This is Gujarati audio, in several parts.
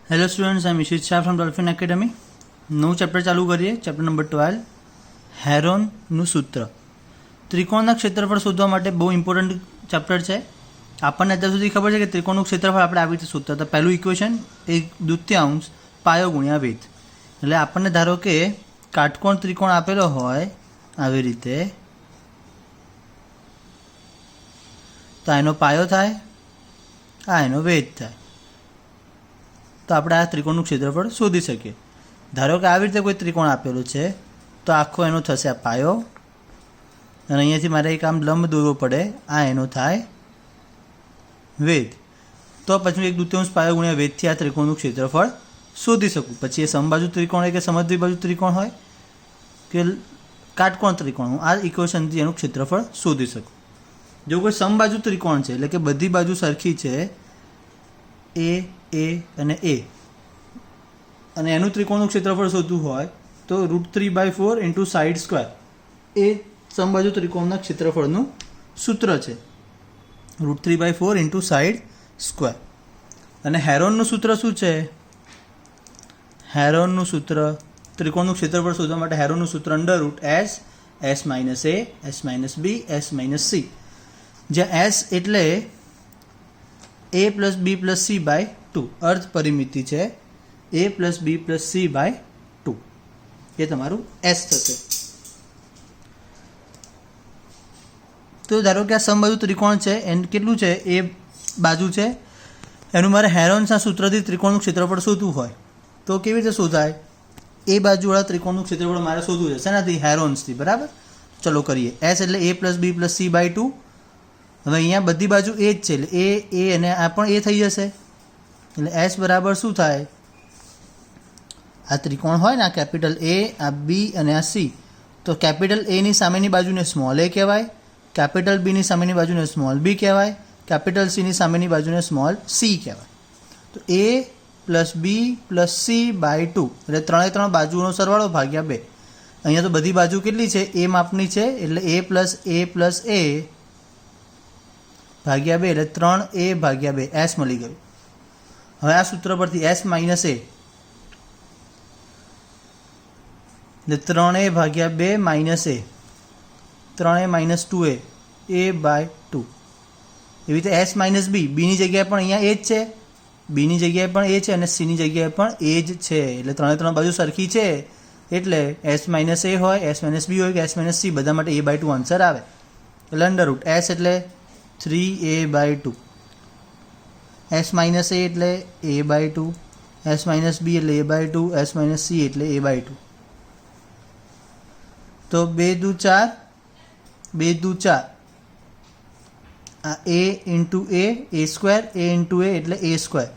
Hello students, I am Ishit Shah from Dolphin Academy. नવું ચેપ્ટર ચાલુ કરીએ। ચેપ્ટર નંબર 12, હેરોનનું સૂત્ર। ત્રિકોણના ક્ષેત્રફળ શોધવા માટે બહુ ઇમ્પોર્ટન્ટ ચેપ્ટર છે। આપણને અત્યાર સુધી ખબર છે કે ત્રિકોણનું ક્ષેત્રફળ આપણે આવી રીતે શોધતા હતા। પહેલું ઇક્વેશન 1/2 પાયો ગુણ્યા વેધ। એટલે આપણને ધારો કે કાટકોણ ત્રિકોણ આપેલો હોય આવી રીતે, તો એનો પાયો થાય, એનો વેધ થાય, તો આપણે આ ત્રિકોણનું ક્ષેત્રફળ શોધી શકીએ। ધારો કે આવી રીતે કોઈ ત્રિકોણ આપેલો છે, તો આખો એનો થશે આ પાયો, અને અહીંયાથી મારે એક આમ લંબ દોરવો પડે, આ એનો થાય વેધ। તો પછી 1/2 પાયો ગુણ્યા વેધથી આ ત્રિકોણનું ક્ષેત્રફળ શોધી શકું। પછી એ સમબાજુ ત્રિકોણ હોય કે સમદ્વિબાજુ ત્રિકોણ હોય કે કાટકોણ ત્રિકોણ, હું આ ઇક્વેશનથી એનું ક્ષેત્રફળ શોધી શકું। જો કોઈ સમબાજુ ત્રિકોણ છે, એટલે કે બધી બાજુ સરખી છે, એ અને એ, અને એનું ત્રિકોણનું ક્ષેત્રફળ શોધવું હોય તો √3/4 ઇન્ટુ સાઇડ સ્ક્વેર એ સમબાજુ ત્રિકોણના ક્ષેત્રફળનું સૂત્ર છે, √3/4 ઇન્ટુ સાઇડ સ્ક્વેર। અને હેરોનનું સૂત્ર શું છે? હેરોનનું સૂત્ર ત્રિકોણનું ક્ષેત્રફળ શોધવા માટે હેરોનનું સૂત્ર √S, S - A, S - B, S - C, જ્યાં S એટલે a + b + c/2 અર્ધ પરિમિતિ છે, a + b + c/2 એ તમારું S થશે। તો ધારો કે આ સમબાજુ ત્રિકોણ છે, એને કેટલું છે? એ બાજુ છે, એનું મારે હેરોન્સના સૂત્રથી ત્રિકોણનું ક્ષેત્રફળ શોધવું હોય તો કેવી રીતે શોધાય? એ બાજુવાળા ત્રિકોણનું ક્ષેત્રફળ મારે શોધવું છે શેનાથી? હેરોન્સથી, બરાબર? ચલો કરીએ। S એટલે a + b + c/2। હવે અહીંયા બધી બાજુ એ જ છે, એટલે એ અને આ પણ એ થઈ જશે, એટલે S બરાબર શું થાય? આ ત્રિકોણ હોય ને, આ કેપિટલ A, આ B અને આ C, તો કેપિટલ Aની સામેની બાજુને સ્મોલ a કહેવાય, કેપિટલ Bની સામેની બાજુને સ્મોલ b કહેવાય, કેપિટલ Cની સામેની બાજુને સ્મોલ c કહેવાય। તો a + b + c/2 એટલે 3 બાજુનો સરવાળો ભાગ્યા 2। અહીંયા તો બધી બાજુ કેટલી છે? a માપની છે, એટલે a + a ભાગ્યા 2 એટલે 3a/2 S મળી ગયું। હવે આ સૂત્ર પરથી S - A એટલે 3a/2 - a, 3a - 2a, a/2। એવી રીતે S - B, બીની જગ્યાએ પણ અહીંયા એ જ છે, બીની જગ્યાએ પણ એ છે અને સીની જગ્યાએ પણ એ જ છે, એટલે 3 બાજુ સરખી છે, એટલે S - A હોય, S - B હોય કે S - C, બધા માટે a/2 આન્સર આવે। એટલે √S એટલે 3a/2, S - A એટલે a/2, S - B એટલે a/2, S - C એટલે a/2। તો 2 દુ 4, 2 દુ 4, આ a × a² a × a એટલે a²।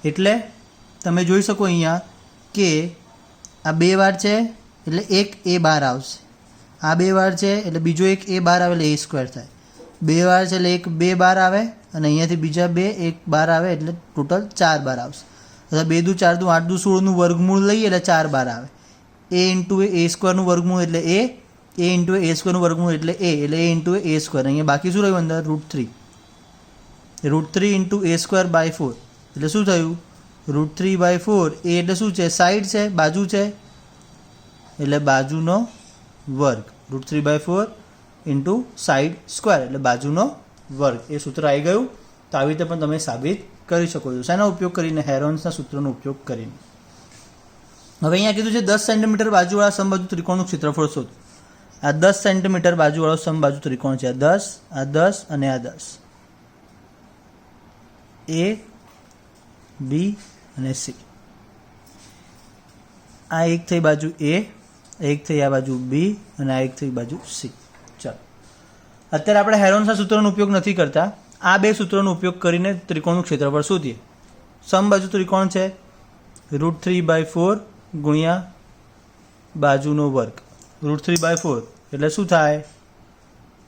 એટલે તમે જોઈ શકો અહીંયા કે આ 2 વાર છે એટલે એક a બહાર આવશે, આ 2 વાર છે એટલે બીજો એક a બહાર આવે એટલે a² થાય, 2 વાર છે એટલે એક 2 બહાર આવે, અને અહીંયાથી બીજા 2 એક બહાર આવે એટલે ટોટલ 4 બહાર આવશે। અથવા 2 દુ 4 દુ 8 દુ 16નું વર્ગમૂળ લઈએ એટલે 4 બહાર આવે। a × a² નું વર્ગમૂળ એટલે a × a² નું વર્ગમૂળ એટલે a, એટલે a × a²। અહીંયા બાકી શું રહ્યું અંદર? √3, √3 × a²/4 એટલે શું થયું? √3/4, a એટલે શું છે? સાઈડ છે, બાજુ છે, એટલે બાજુનો વર્ગ, √3/4 × સાઈડ સ્ક્વેર એટલે બાજુનો વર્ગ। એ સૂત્ર આવી ગયું। તો આવી રીતે પણ તમે સાબિત કરી શકો છો, શેનો ઉપયોગ કરીને? હેરોન્સના સૂત્રનો ઉપયોગ કરીને। હવે અહીંયા કીધું છે 10 સેન્ટીમીટર બાજુવાળા સમબાજુ ત્રિકોણનું ક્ષેત્રફળ શોધ। આ 10 સેન્ટીમીટર બાજુવાળો સમબાજુ ત્રિકોણ છે, આ 10, આ 10 અને આ 10, A, B અને C। આ એક થઈ બાજુ A, એક થઈ આ બાજુ B અને આ એક થઈ બાજુ C। ચાલો, અત્યારે આપણે હેરોન્સના સૂત્રનો ઉપયોગ નથી કરતા, આ બે સૂત્રોનો ઉપયોગ કરીને ત્રિકોણનું ક્ષેત્રફળ શોધીએ। સમબાજુ ત્રિકોણ છે, √3/4 ગુણ્યા બાજુનો વર્ગ, √3/4 એટલે શું થાય?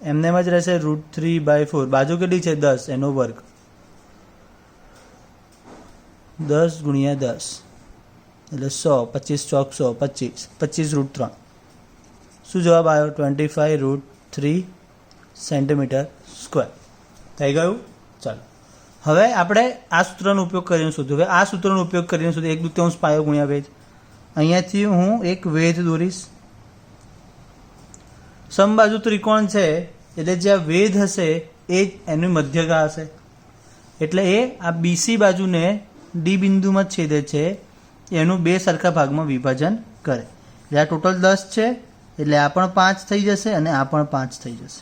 એમને એમ જ રહેશે, √3/4, બાજુ કેટલી છે? 10, એનો વર્ગ, 10 × 10 એટલે 100, 25 ચોક 100, 25 √3, શું જવાબ આવ્યો? 25 √3 સેન્ટીમીટર સ્ક્વેર થઈ ગયું। ચાલો, હવે આપણે આ સૂત્રનો ઉપયોગ કરીને શોધ્યું. હવે આ સૂત્રનો ઉપયોગ કરીને શોધ્યું 1/3 પાયો ગુણ્યા વેધ. અહીંયાથી હું એક વેધ દોરીશ. સમબાજુ ત્રિકોણ છે એટલે જ્યાં વેધ હશે એ જ એની મધ્યગા હશે. એટલે એ આ બીસી બાજુને ડી બિંદુમાં છેદે છે એનું 2 સરખા ભાગમાં વિભાજન કરે. એટલે આ ટોટલ 10 છે એટલે આ પણ 5 થઈ જશે અને આ પણ 5 થઈ જશે.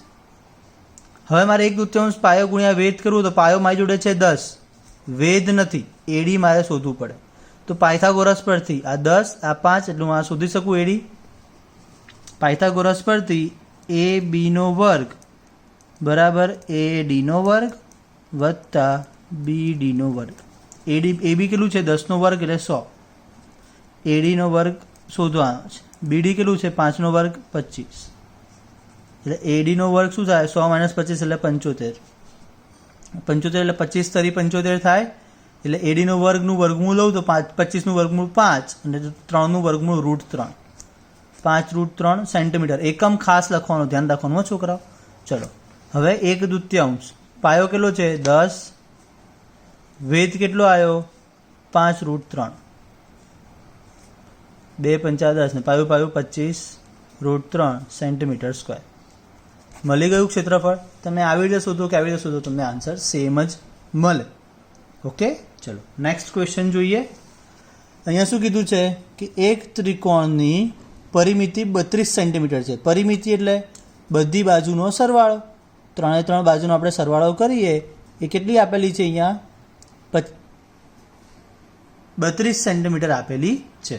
હવે મારે 1/3 પાયો ગુણ્યા વેધ કરવું તો પાયો મારી જોડે છે 10, વેધ નથી, એડી મારે શોધવું પડે. તો પાયથાગોરસ પરથી આ 10 આ 5 એટલે હું આ શોધી શકું એડી. પાયથાગોરસ પરથી એ બીનો વર્ગ બરાબર એ ડીનો વર્ગ વત્તા બી ડીનો વર્ગ. એ બી કેટલું છે 10નો વર્ગ એટલે 100. એડીનો વર્ગ શોધવાનો છે. બીડી કેટલું છે 5નો વર્ગ 25. એટલે એડીનો વર્ગ શું થાય 100 - 25 એટલે 75. 75 એટલે 25 તરી 75 થાય. એટલે એડીનો વર્ગનું વર્ગમૂળ લઉં તો 25નું વર્ગમૂળ 5 અને 3નું વર્ગમૂળ √3. 5√3 સેન્ટીમીટર. એકમ ખાસ લખવાનું, ધ્યાન રાખવાનું છોકરાઓ. ચલો હવે 1/2 પાયો કેટલો છે 10, વેધ કેટલો આવ્યો 5√3. 2 × 5 = 10 ને પાયું 25√3 સેન્ટીમીટર સ્ક્વેર. મળી ગયું ક્ષેત્રફળ. તમે આવી રીતે શોધો કે આવી રીતે શોધો તમને આન્સર સેમ જ મળે. ઓકે, ચલો નેક્સ્ટ ક્વેશ્ચન જોઈએ. અહીંયા શું કીધું છે કે એક ત્રિકોણની પરિમિતિ 32 સેન્ટીમીટર છે. પરિમિતિ એટલે બધી બાજુનો સરવાળો. 3 બાજુનો આપણે સરવાળો કરીએ એ કેટલી આપેલી છે અહીંયા 32 સેન્ટીમીટર આપેલી છે.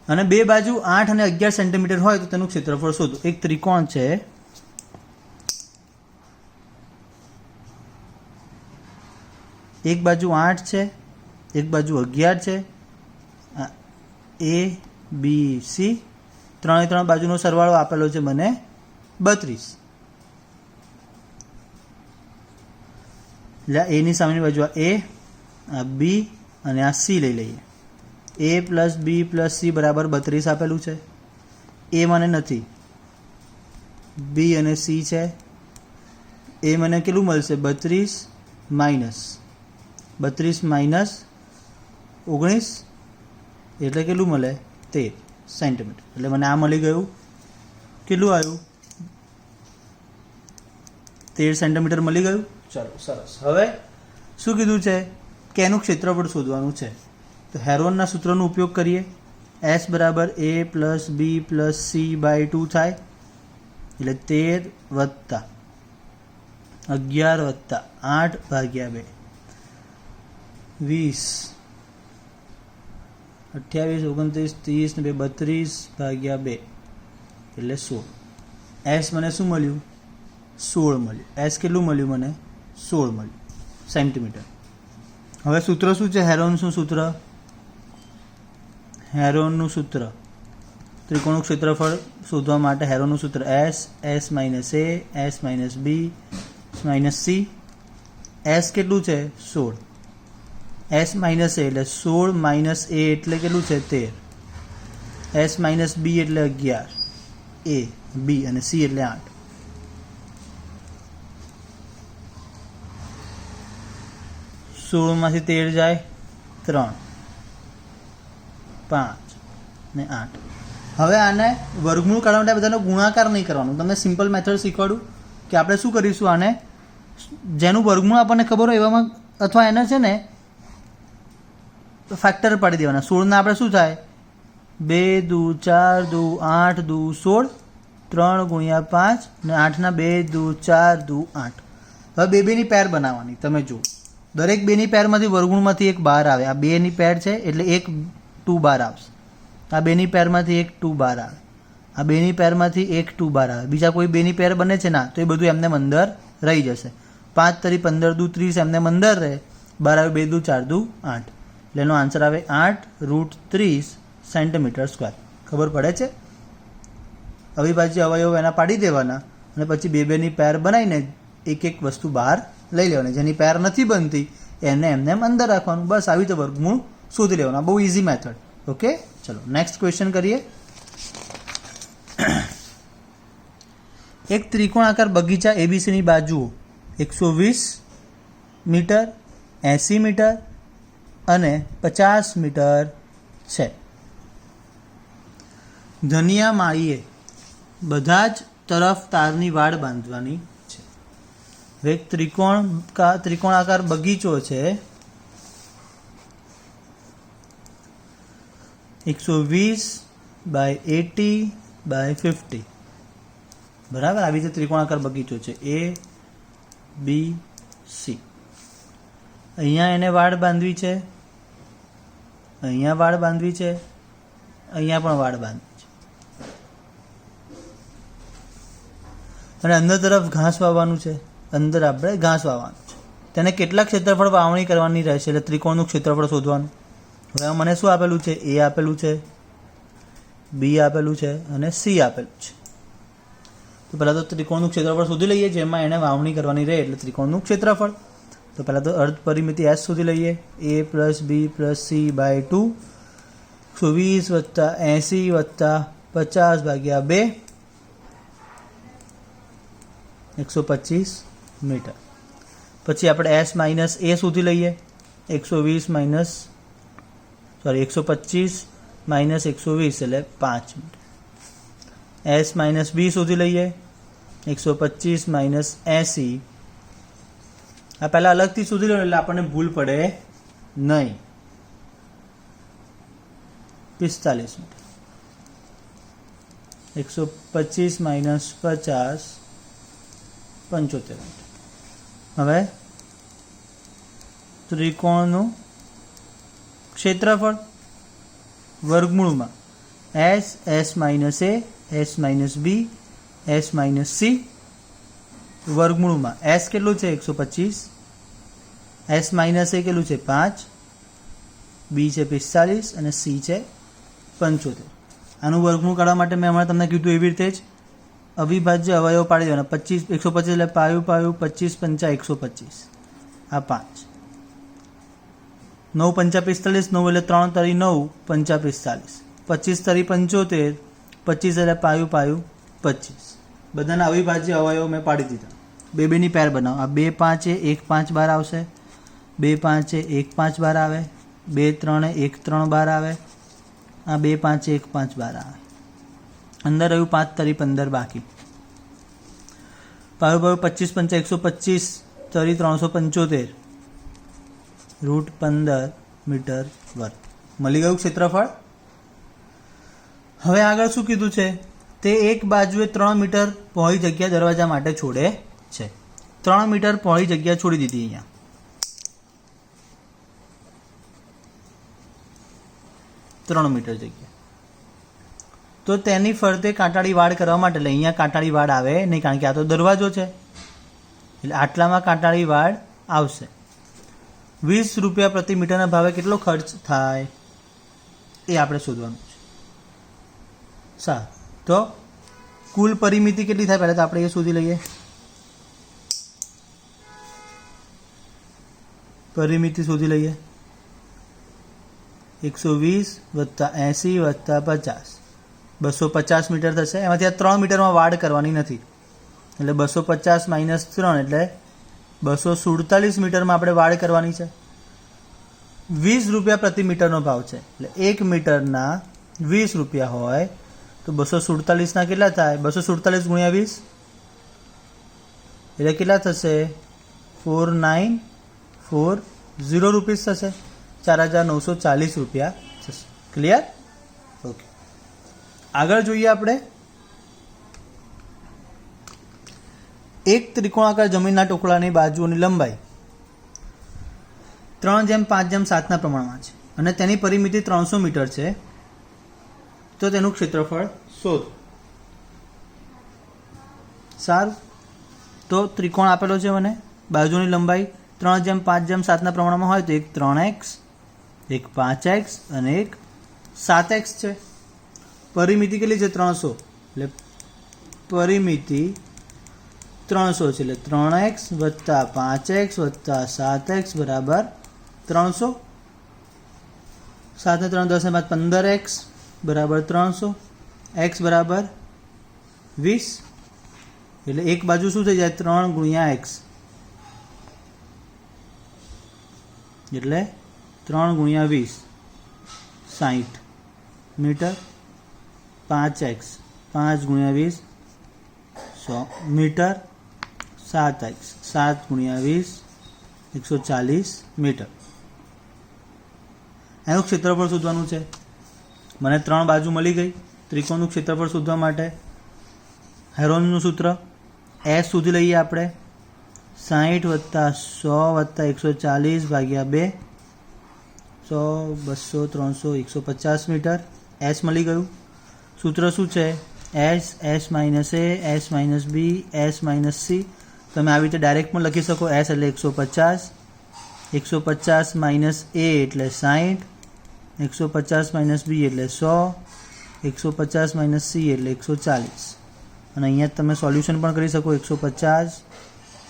અને બે બાજુ 8 અને 11 સેન્ટીમીટર હોય તો તેનું ક્ષેત્રફળ શોધો. એક ત્રિકોણ છે, એક બાજુ 8 છે, એક બાજુ 11 છે. એ બી સી 3 બાજુનો સરવાળો આપેલો છે મને 32. એટલે એની સામેની બાજુ આ એ, આ બી અને આ સી લઈ લઈએ. a + b + c બરાબર 32 આપેલું છે. એ મને નથી, બી અને સી છે. એ મને કેટલું મળશે 32 -19 એટલે કેટલું મળે 13 સેન્ટીમીટર. એટલે મને આ મળી ગયું. કેટલું આવ્યું 13 સેન્ટીમીટર મળી ગયું. ચલો સરસ. હવે શું કીધું છે કે એનું ક્ષેત્રફળ શોધવાનું છે. તો હેરોનના સૂત્રનો ઉપયોગ કરીએ. S = a + b + c/2 થાય. એટલે 13 + 11 + 8/2 20 28 29 30 ને 32/2 એટલે 16. S મને શું મળ્યું 16 મળ્યું. S કેટલું મળ્યું મને 16 મળ્યું સેન્ટીમીટર. હવે સૂત્ર શું છે હેરોનનું સૂત્ર? હેરોનનું સૂત્ર ત્રિકોણનું ક્ષેત્રફળ શોધવા માટે હેરોનનું સૂત્ર S - a S - b - c. S કેટલું છે 16. S - a એટલે 16 - a એટલે કેટલું છે 13. S - b એટલે 11. a b અને c એટલે 8. 16 માંથી 13 જાય 3, 5 ને 8. હવે આને વર્ગમૂળ કાઢવા માટે બધાનો ગુણાકાર નહીં કરવાનો. તમને સિમ્પલ મેથડ શીખવાડું કે આપણે શું કરીશું. આને જેનું વર્ગમૂળ આપણને ખબર હોય એવામાં અથવા એને છે ને ફેક્ટર પાડી દેવાના. 16 આપણે શું થાય 2 × 2 = 4 × 2 = 8 × 2 = 16 3 × 5 ને 8 2 × 2 = 4 × 2 = 8. હવે બેની પેર બનાવવાની. તમે જુઓ દરેક બેની પેરમાંથી વર્ગમૂળમાંથી એક બહાર આવે. આ બેની પેર છે એટલે એક 2 બહાર આવશે. આ બેની પેરમાંથી એક 2 બહાર આવે. આ બેની પેરમાંથી એક 2 બહાર આવે. બીજા કોઈ બેની પેર બને છે ના તો એ બધું એમને અંદર રહી જશે. 5 તરી 15 દુ 30 એમને અંદર રહે. બહાર આવે 2 × 2 = 4 × 2 = 8. એટલે એનો આન્સર આવે 8√30 સેન્ટીમીટર સ્ક્વેર. ખબર પડે છે? અવિભાજ્ય અવયવ એના પાડી દેવાના અને પછી બેની પેર બનાવીને એક એક વસ્તુ બહાર લઈ લેવાની. જેની પેર નથી બનતી એને એમને અંદર રાખવાનું. બસ આવી રીતે વર્ગમૂળ શોધી લેવાના. બહુ ઇઝી મેથડ. ઓકે, ચલો નેક્સ્ટ ક્વેશ્ચન કરીએ. એક ત્રિકોણાકાર બગીચા એબીસીની બાજુઓ 120 મીટર 80 મીટર અને 50 મીટર છે. ધનિયા માળીએ બધા જ તરફ તારની વાડ બાંધવાની છે. એક ત્રિકોણાકાર બગીચો છે. 120/80/50 બરાબર. આવી રીતે ત્રિકોણાકાર બગીચો છે ABC. અહીંયા એને વાડ બાંધવી છે, અહીંયા વાડ બાંધવી છે, અહીંયા પણ વાડ બાંધવી છે અને અંદર તરફ ઘાસ વાવવાનું છે. અંદર આપણે ઘાસ વાવવાનું છે. તેને કેટલા ક્ષેત્રફળ વાવણી કરવાની રહેશે એટલે ત્રિકોણનું ક્ષેત્રફળ શોધવાનું. હવે મને શું આપેલું છે? A આપેલું છે, B આપેલું છે અને C આપેલું છે. તો પહેલાં તો ત્રિકોણનું ક્ષેત્રફળ શોધી લઈએ, જેમાં એને વાવણી કરવાની રહે એટલે ત્રિકોણનું ક્ષેત્રફળ. તો પહેલાં તો અર્ધ પરિમિતિ S શોધી લઈએ. A + B + C/2 120 + 80 + 50/2 125 metre. પછી આપણે S - A શોધી લઈએ. 125 - 120 એટલે 5 મીટર. S - B શોધી લઈએ. 125 - 80. આ પહેલાં અલગથી શોધી લો એટલે આપણને ભૂલ પડે નહીં. 45 મીટર. 125 - 50 75 મીટર. હવે ત્રિકોણનું ક્ષેત્રફળ વર્ગમૂળમાં S - A, S - B, S - C વર્ગમૂળમાં S કેટલું છે? 125. S - A કેટલું છે? 5. B છે 45 અને C છે 75. આનું વર્ગમૂળ કાઢવા માટે મેં હમણાં તમને કીધું એવી રીતે જ અવિભાજ્ય અવયવ પાડી દેવાના. 125 એટલે પાયું 25 × 5 = 125. આ 5. 9 × 5 = 45. 9 એટલે 3 તરી 9 × 5 = 45. 25 તરી 75. 25 એટલે પાયું 25. બધાના અવિભાજ્ય અવયવ મેં પાડી દીધા. બે બેની પેર બનાવો. આ 2 5 એ 1 5 બહાર આવશે. 2 5 એ 1 5 બહાર આવે. 2 3 એ 1 3 બહાર આવે. આ 2 5 એ 1 5 બહાર આવે. અંદર રહ્યું 5 તરી 15 બાકી. પાયું 25 × 5 = 125 તરી 375 √15 મીટર વર્ગ. મળી ગયું ક્ષેત્રફળ. હવે આગળ શું કીધું છે? તે એક બાજુએ 3 મીટર પહોળી જગ્યા દરવાજા માટે છોડે છે. 3 મીટર પહોળી જગ્યા છોડી દીધી. અહીંયા 3 મીટર જગ્યા. તો તેની ફરતે કાંટાળી વાડ કરવા માટે, એટલે અહીંયા કાંટાળી વાડ આવે નહીં, કારણ કે આ તો દરવાજો છે એટલે આટલામાં કાંટાળી વાડ આવશે. 20 રૂપિયા પ્રતિ મીટરના ભાવે કેટલો ખર્ચ થાય એ આપણે શોધવાનું છે. સારું, તો કુલ પરિમિતિ કેટલી થાય પહેલાં તો આપણે એ શોધી લઈએ. પરિમિતિ શોધી લઈએ. 120 + 80 + 50 250 મીટર થશે. એમાંથી આ 3 મીટરમાં વાડ કરવાની નથી એટલે 250 - 3 એટલે 247 મીટરમાં આપણે વાડ કરવાની છે. 20 રૂપિયા પ્રતિ મીટરનો ભાવ છે એટલે 1 મીટરના 20 રૂપિયા હોય તો 247ના કેટલા થાય? 247 × 20 એટલે કેટલા થશે? 4940 રૂપીસ થશે. 4940 રૂપિયા થશે. ક્લિયર? ઓકે. આગળ જોઈએ આપણે. એક ત્રિકોણાકાર જમીનના ટુકડાની બાજુઓની લંબાઈ 3:5:7 પ્રમાણમાં છે અને તેની પરિમિતિ 300 મીટર છે. તો તેનું ક્ષેત્રફળ શોધ. સારું, તો ત્રિકોણ આપેલો છે મને. બાજુની લંબાઈ 3:5:7 પ્રમાણમાં હોય તો એક 3x, એક 5x અને એક 7x છે. પરિમિતિ કેટલી છે? 300. એટલે પરિમિતિ 300 છે એટલે 3x + 5x + 7x = 300. 7 ને 3 10 ને 5 15x = 300. x = 20. એટલે એક બાજુ શું થઈ જાય? 3 × x. એટલે 3 ગુણ્યા 20 60 મીટર. 5x 5 ગુણ્યા 20 100 મીટર. 7x 7 ગુણ્યા 20 140 મીટર. એનું ક્ષેત્રફળ શોધવાનું છે. મને 3 બાજુ મળી ગઈ. ત્રિકોણનું ક્ષેત્રફળ શોધવા માટે હેરોનનું સૂત્ર એસ સુધી લઈએ આપણે. 60 વત્તા 100 વત્તા 140 ભાગ્યા 2 100 200 300 150 મીટર. એસ મળી ગયું. સૂત્ર શું છે? S minus a s minus b s minus c. તમે આવી રીતે ડાયરેક્ટ પણ લખી શકો. એસ એટલે 150 150 માઇનસ એ એટલે 60 150 માઇનસ બી એટલે 100 150 માઇનસ સી એટલે 140. અને અહીંયા તમે સોલ્યુશન પણ કરી શકો. 150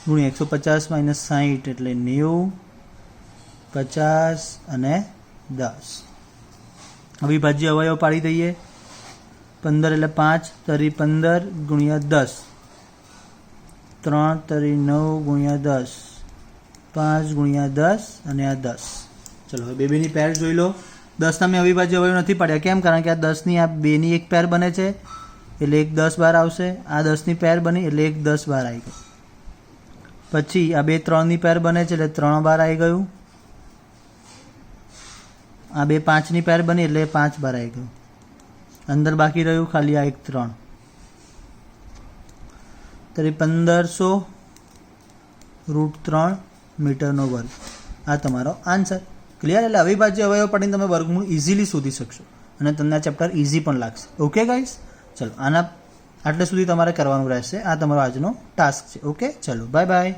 ગુણ્યા 150 માઇનસ 60 એટલે 90 50 અને 10. અવિભાજ્ય અવયવ પાડી દઈએ. 15 એટલે 5 તરી 15 ગુણ્યા 10 3 તરી 9 ગુણ્યા 10 5 ગુણ્યા 10 અને આ 10. ચલો હવે બેની પેર જોઈ લો. 10ના મેં અવિભાજ્ય અવયવ નથી પાડ્યા. કેમ? કારણ કે આ 10ની આ 2ની એક પેર બને છે એટલે એક 10 બાર આવશે. આ 10ની પેર બની એટલે એક 10 બાર આવી ગયું. પછી આ 2 3ની પેર બને છે એટલે 3 બાર આવી ગયું. આ 2 5ની પેર બની એટલે 5 બાર આવી ગયું. અંદર બાકી રહ્યું ખાલી આ એક 3 તરી 1500 √3 મીટરનો વર્ગ. આ તમારો આન્સર. ક્લિયર? એટલે અવિભાજ્ય અવયવ પાડીને તમે વર્ગમૂળ ઇઝીલી શોધી શકશો અને તમને આ ચેપ્ટર ઇઝી પણ લાગશે. ઓકે ગાઈસ, ચલો આના આટલે સુધી તમારે કરવાનું રહેશે. આ તમારો આજનો ટાસ્ક છે. ઓકે, ચલો બાય બાય.